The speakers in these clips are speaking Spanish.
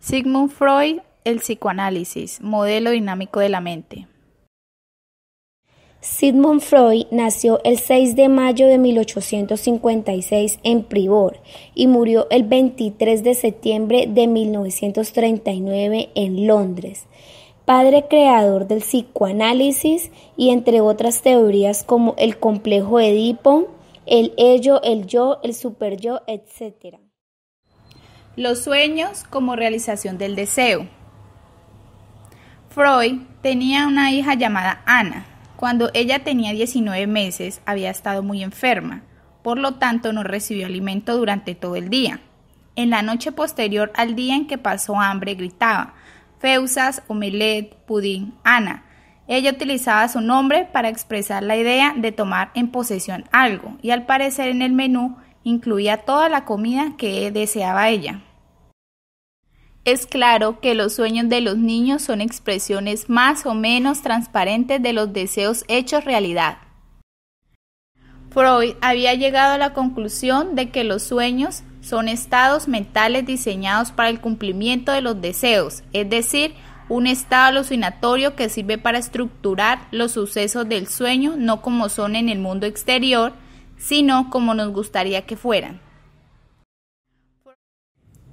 Sigmund Freud, el psicoanálisis, modelo dinámico de la mente. Sigmund Freud nació el 6 de mayo de 1856 en Pribor y murió el 23 de septiembre de 1939 en Londres. Padre creador del psicoanálisis y entre otras teorías como el complejo de Edipo, el ello, el yo, el superyo, etc. Los sueños como realización del deseo. Freud tenía una hija llamada Ana. Cuando ella tenía 19 meses había estado muy enferma, por lo tanto no recibió alimento durante todo el día. En la noche posterior al día en que pasó hambre gritaba: "Feusas, omelette, pudín, Ana". Ella utilizaba su nombre para expresar la idea de tomar en posesión algo y al parecer en el menú incluía toda la comida que deseaba ella. Es claro que los sueños de los niños son expresiones más o menos transparentes de los deseos hechos realidad. Freud había llegado a la conclusión de que los sueños son estados mentales diseñados para el cumplimiento de los deseos, es decir, un estado alucinatorio que sirve para estructurar los sucesos del sueño no como son en el mundo exterior, sino como nos gustaría que fueran.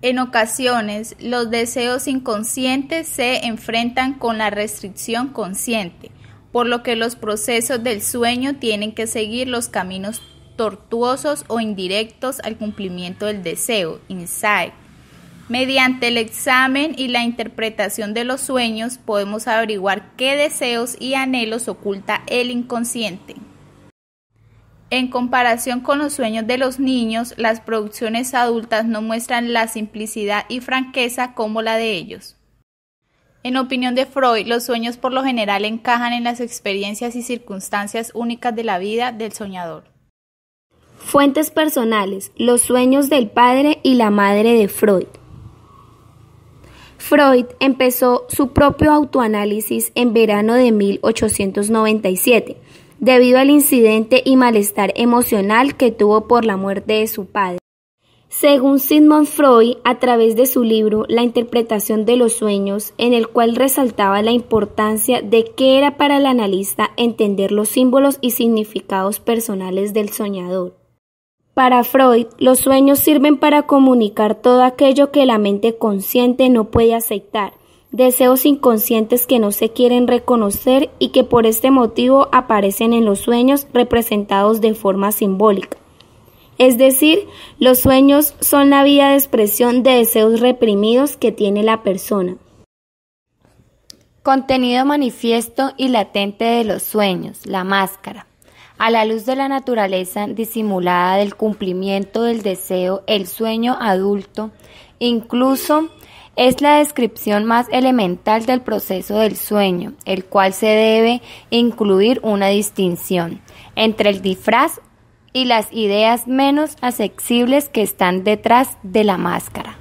En ocasiones, los deseos inconscientes se enfrentan con la restricción consciente, por lo que los procesos del sueño tienen que seguir los caminos tortuosos o indirectos al cumplimiento del deseo, insight. Mediante el examen y la interpretación de los sueños podemos averiguar qué deseos y anhelos oculta el inconsciente. En comparación con los sueños de los niños, las producciones adultas no muestran la simplicidad y franqueza como la de ellos. En opinión de Freud, los sueños por lo general encajan en las experiencias y circunstancias únicas de la vida del soñador. Fuentes personales: los sueños del padre y la madre de Freud. Freud empezó su propio autoanálisis en verano de 1897. Debido al incidente y malestar emocional que tuvo por la muerte de su padre. Según Sigmund Freud, a través de su libro La interpretación de los sueños, en el cual resaltaba la importancia de que era para el analista entender los símbolos y significados personales del soñador. Para Freud, los sueños sirven para comunicar todo aquello que la mente consciente no puede aceptar, deseos inconscientes que no se quieren reconocer y que por este motivo aparecen en los sueños representados de forma simbólica. Es decir, los sueños son la vía de expresión de deseos reprimidos que tiene la persona. Contenido manifiesto y latente de los sueños, la máscara. A la luz de la naturaleza disimulada del cumplimiento del deseo, el sueño adulto, incluso es la descripción más elemental del proceso del sueño, el cual se debe incluir una distinción entre el disfraz y las ideas menos accesibles que están detrás de la máscara.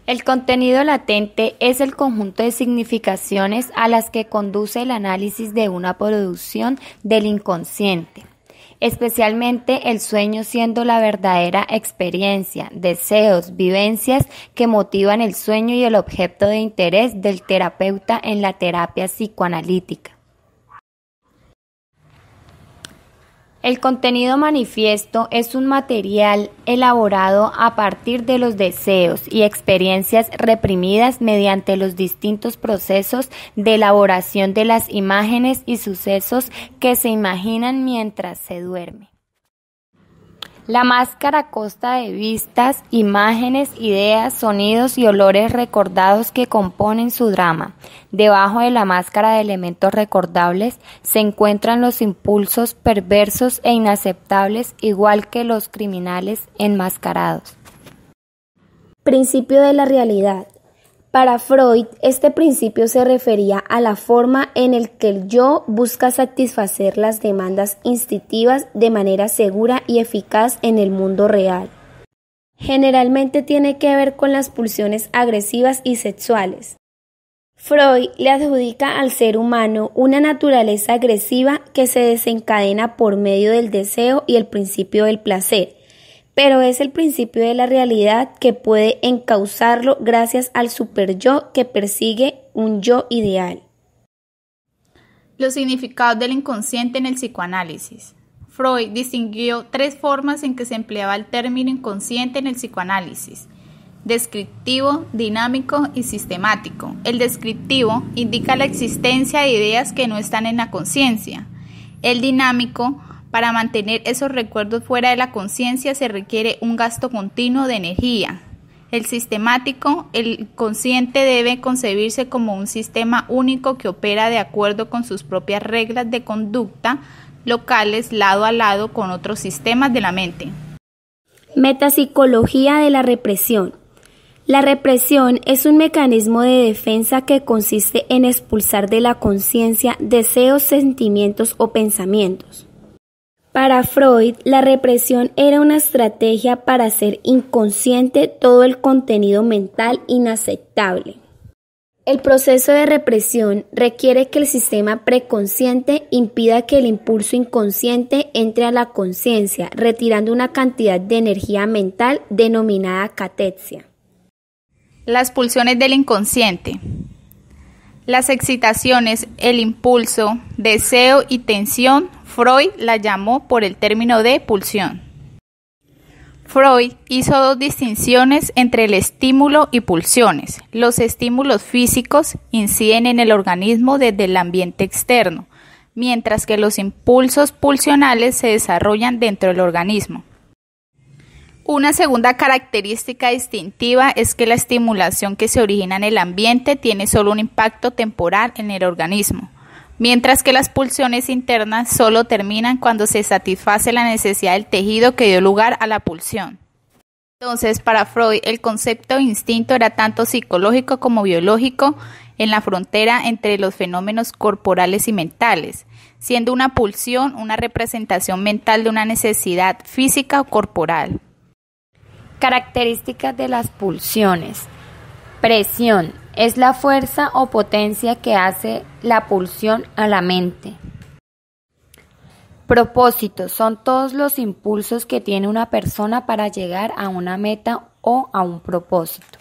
El contenido latente es el conjunto de significaciones a las que conduce el análisis de una producción del inconsciente. Especialmente el sueño siendo la verdadera experiencia, deseos, vivencias que motivan el sueño y el objeto de interés del terapeuta en la terapia psicoanalítica. El contenido manifiesto es un material elaborado a partir de los deseos y experiencias reprimidas mediante los distintos procesos de elaboración de las imágenes y sucesos que se imaginan mientras se duerme. La máscara consta de vistas, imágenes, ideas, sonidos y olores recordados que componen su drama. Debajo de la máscara de elementos recordables se encuentran los impulsos perversos e inaceptables, igual que los criminales enmascarados. Principio de la realidad. Para Freud, este principio se refería a la forma en la que el yo busca satisfacer las demandas instintivas de manera segura y eficaz en el mundo real. Generalmente tiene que ver con las pulsiones agresivas y sexuales. Freud le adjudica al ser humano una naturaleza agresiva que se desencadena por medio del deseo y el principio del placer, pero es el principio de la realidad que puede encauzarlo gracias al superyo que persigue un yo ideal. Los significados del inconsciente en el psicoanálisis. Freud distinguió 3 formas en que se empleaba el término inconsciente en el psicoanálisis: descriptivo, dinámico y sistemático. El descriptivo indica la existencia de ideas que no están en la conciencia. El dinámico, para mantener esos recuerdos fuera de la conciencia se requiere un gasto continuo de energía. El sistemático, el consciente debe concebirse como un sistema único que opera de acuerdo con sus propias reglas de conducta locales lado a lado con otros sistemas de la mente. Metapsicología de la represión. La represión es un mecanismo de defensa que consiste en expulsar de la conciencia deseos, sentimientos o pensamientos. Para Freud, la represión era una estrategia para hacer inconsciente todo el contenido mental inaceptable. El proceso de represión requiere que el sistema preconsciente impida que el impulso inconsciente entre a la conciencia, retirando una cantidad de energía mental denominada catexia. Las pulsiones del inconsciente. Las excitaciones, el impulso, deseo y tensión, Freud la llamó por el término de pulsión. Freud hizo 2 distinciones entre el estímulo y pulsiones. Los estímulos físicos inciden en el organismo desde el ambiente externo, mientras que los impulsos pulsionales se desarrollan dentro del organismo. Una segunda característica distintiva es que la estimulación que se origina en el ambiente tiene solo un impacto temporal en el organismo, mientras que las pulsiones internas solo terminan cuando se satisface la necesidad del tejido que dio lugar a la pulsión. Entonces, para Freud, el concepto de instinto era tanto psicológico como biológico en la frontera entre los fenómenos corporales y mentales, siendo una pulsión una representación mental de una necesidad física o corporal. Características de las pulsiones. Presión. Es la fuerza o potencia que hace la pulsión a la mente. Propósito. Son todos los impulsos que tiene una persona para llegar a una meta o a un propósito.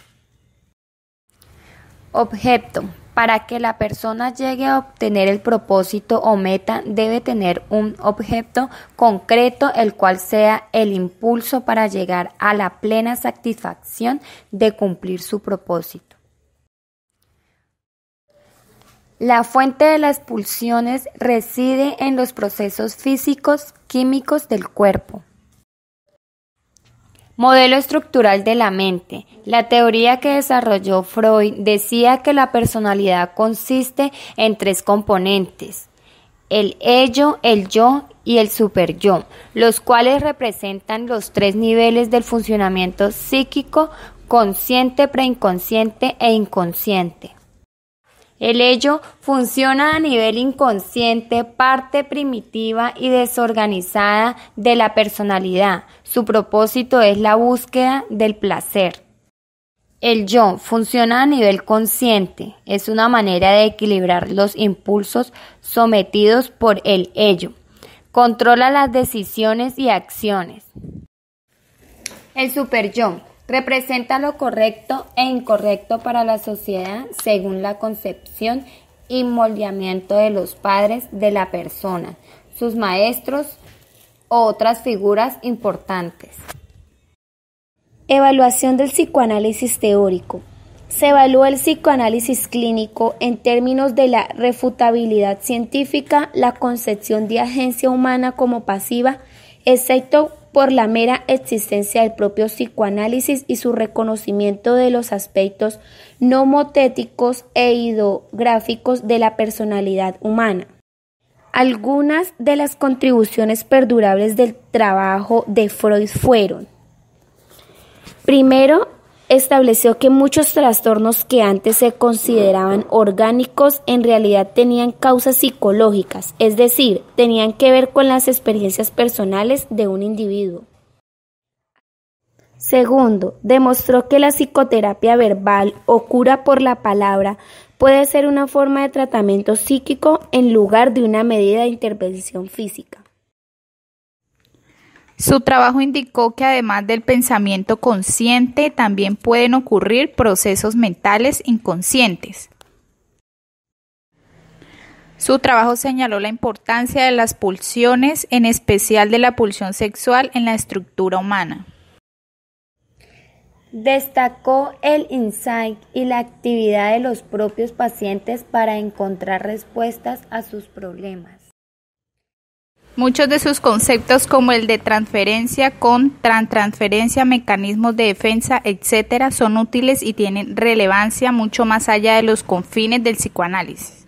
Objeto. Para que la persona llegue a obtener el propósito o meta, debe tener un objeto concreto, el cual sea el impulso para llegar a la plena satisfacción de cumplir su propósito. La fuente de las pulsiones reside en los procesos físicos, químicos del cuerpo. Modelo estructural de la mente. La teoría que desarrolló Freud decía que la personalidad consiste en 3 componentes: el ello, el yo y el superyo, los cuales representan los 3 niveles del funcionamiento psíquico: consciente, preinconsciente e inconsciente. El ello funciona a nivel inconsciente, parte primitiva y desorganizada de la personalidad. Su propósito es la búsqueda del placer. El yo funciona a nivel consciente. Es una manera de equilibrar los impulsos sometidos por el ello. Controla las decisiones y acciones. El superyo representa lo correcto e incorrecto para la sociedad según la concepción y moldeamiento de los padres de la persona, sus maestros o otras figuras importantes. Evaluación del psicoanálisis teórico. Se evalúa el psicoanálisis clínico en términos de la refutabilidad científica, la concepción de agencia humana como pasiva, excepto por la mera existencia del propio psicoanálisis y su reconocimiento de los aspectos nomotéticos e ideográficos de la personalidad humana. Algunas de las contribuciones perdurables del trabajo de Freud fueron: primero, estableció que muchos trastornos que antes se consideraban orgánicos en realidad tenían causas psicológicas, es decir, tenían que ver con las experiencias personales de un individuo. Segundo, demostró que la psicoterapia verbal o cura por la palabra puede ser una forma de tratamiento psíquico en lugar de una medida de intervención física. Su trabajo indicó que además del pensamiento consciente, también pueden ocurrir procesos mentales inconscientes. Su trabajo señaló la importancia de las pulsiones, en especial de la pulsión sexual, en la estructura humana. Destacó el insight y la actividad de los propios pacientes para encontrar respuestas a sus problemas. Muchos de sus conceptos, como el de transferencia, transferencia, mecanismos de defensa, etc., son útiles y tienen relevancia mucho más allá de los confines del psicoanálisis.